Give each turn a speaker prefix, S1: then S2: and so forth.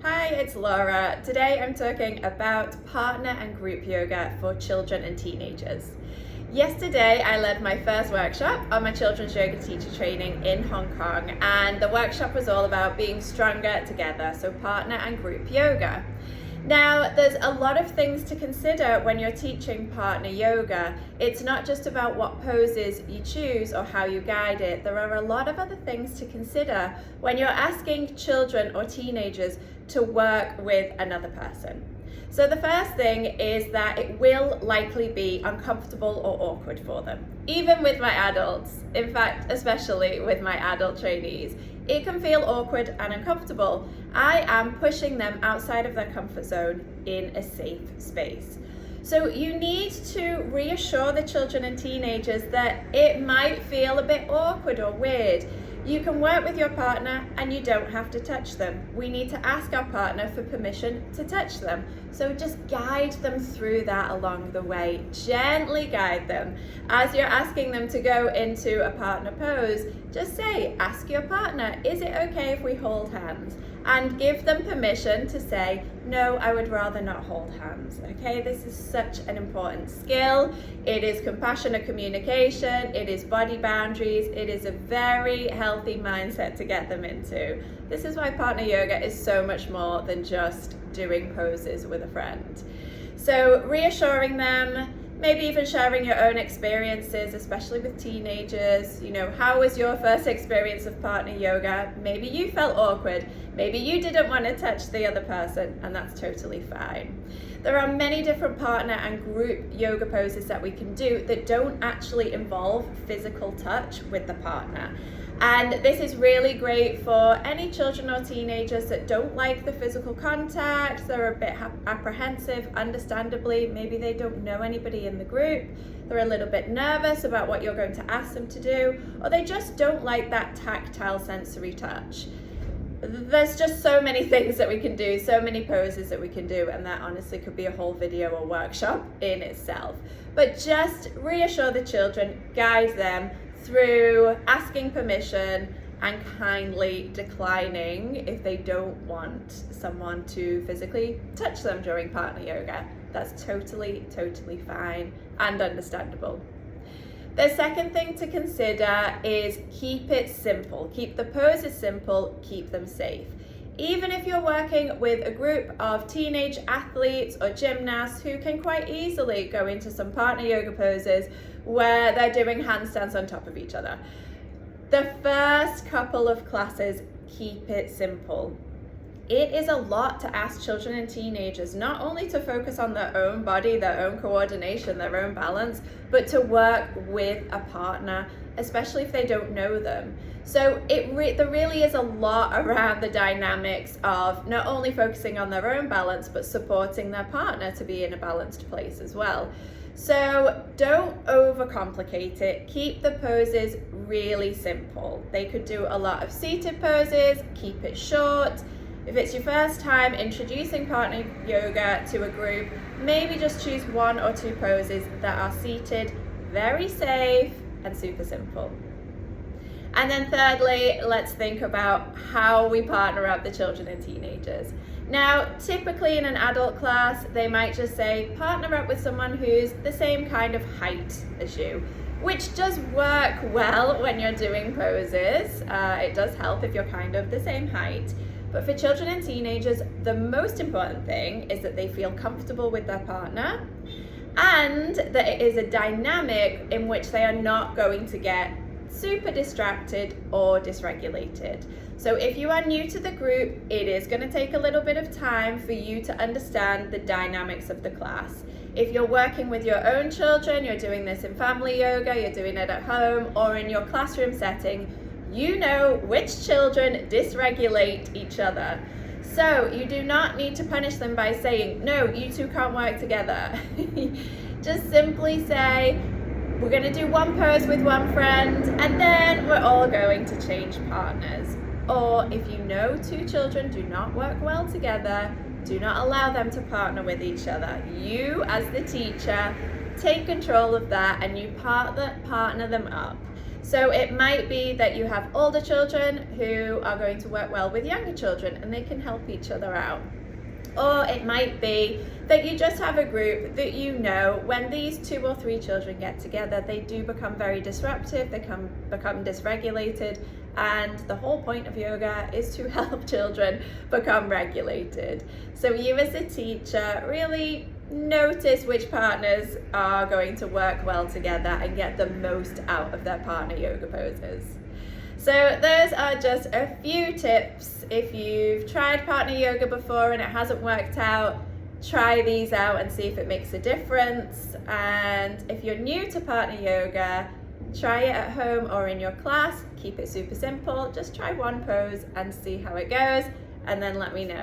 S1: Hi, it's Laura. Today I'm talking about partner and group yoga for children and teenagers. Yesterday I led my first workshop on my children's yoga teacher training in Hong Kong, and the workshop was all about being stronger together, so partner and group yoga. Now, there's a lot of things to consider when you're teaching partner yoga. It's not just about what poses you choose or how you guide it. There are a lot of other things to consider when you're asking children or teenagers to work with another person. So the first thing is that it will likely be uncomfortable or awkward for them, even with my adults. In fact, especially with my adult trainees. It can feel awkward and uncomfortable. I am pushing them outside of their comfort zone in a safe space. So you need to reassure the children and teenagers that it might feel a bit awkward or weird. You can work with your partner and you don't have to touch them. We need to ask our partner for permission to touch them. So just guide them through that along the way. Gently guide them. As you're asking them to go into a partner pose, just say, ask your partner, is it okay if we hold hands? And give them permission to say, no, I would rather not hold hands. Okay, this is such an important skill. It is compassionate communication, it is body boundaries, it is a very healthy mindset to get them into. This is why partner yoga is so much more than just doing poses with a friend. So reassuring them, maybe even sharing your own experiences, especially with teenagers. You know, how was your first experience of partner yoga? Maybe you felt awkward. Maybe you didn't want to touch the other person, and that's totally fine. There are many different partner and group yoga poses that we can do that don't actually involve physical touch with the partner. And this is really great for any children or teenagers that don't like the physical contact. They're a bit apprehensive, understandably. Maybe they don't know anybody in the group. They're a little bit nervous about what you're going to ask them to do, or they just don't like that tactile sensory touch. There's just so many things that we can do, so many poses that we can do, and that honestly could be a whole video or workshop in itself. But just reassure the children, guide them through asking permission and kindly declining if they don't want someone to physically touch them during partner yoga. That's totally fine and understandable. The second thing to consider is keep it simple. Keep the poses simple, keep them safe. Even if you're working with a group of teenage athletes or gymnasts who can quite easily go into some partner yoga poses where they're doing handstands on top of each other. The first couple of classes, keep it simple. It is a lot to ask children and teenagers not only to focus on their own body, their own coordination, their own balance, but to work with a partner, especially if they don't know them. So there really is a lot around the dynamics of not only focusing on their own balance, but supporting their partner to be in a balanced place as well. So don't overcomplicate it. Keep the poses really simple. They could do a lot of seated poses, keep it short. If it's your first time introducing partner yoga to a group, maybe just choose one or two poses that are seated, very safe and super simple. And then thirdly, let's think about how we partner up the children and teenagers. Now, typically in an adult class, they might just say, partner up with someone who's the same kind of height as you, which does work well when you're doing poses. It does help if you're kind of the same height. But for children and teenagers, the most important thing is that they feel comfortable with their partner and that it is a dynamic in which they are not going to get super distracted or dysregulated. So if you are new to the group, it is going to take a little bit of time for you to understand the dynamics of the class. If you're working with your own children, you're doing this in family yoga, you're doing it at home or in your classroom setting, you know which children dysregulate each other. So you do not need to punish them by saying, no, you two can't work together. Just simply say, we're going to do one pose with one friend and then we're all going to change partners. Or if you know two children do not work well together, do not allow them to partner with each other. You, as the teacher, take control of that and you partner them up. So it might be that you have older children who are going to work well with younger children and they can help each other out. Or it might be that you just have a group that you know when these 2 or 3 children get together, they do become very disruptive, they can become dysregulated, and the whole point of yoga is to help children become regulated. So you as a teacher really notice which partners are going to work well together and get the most out of their partner yoga poses. So those are just a few tips. If you've tried partner yoga before and it hasn't worked out, try these out and see if it makes a difference. And if you're new to partner yoga, try it at home or in your class. Keep it super simple. Just try one pose and see how it goes, and then let me know.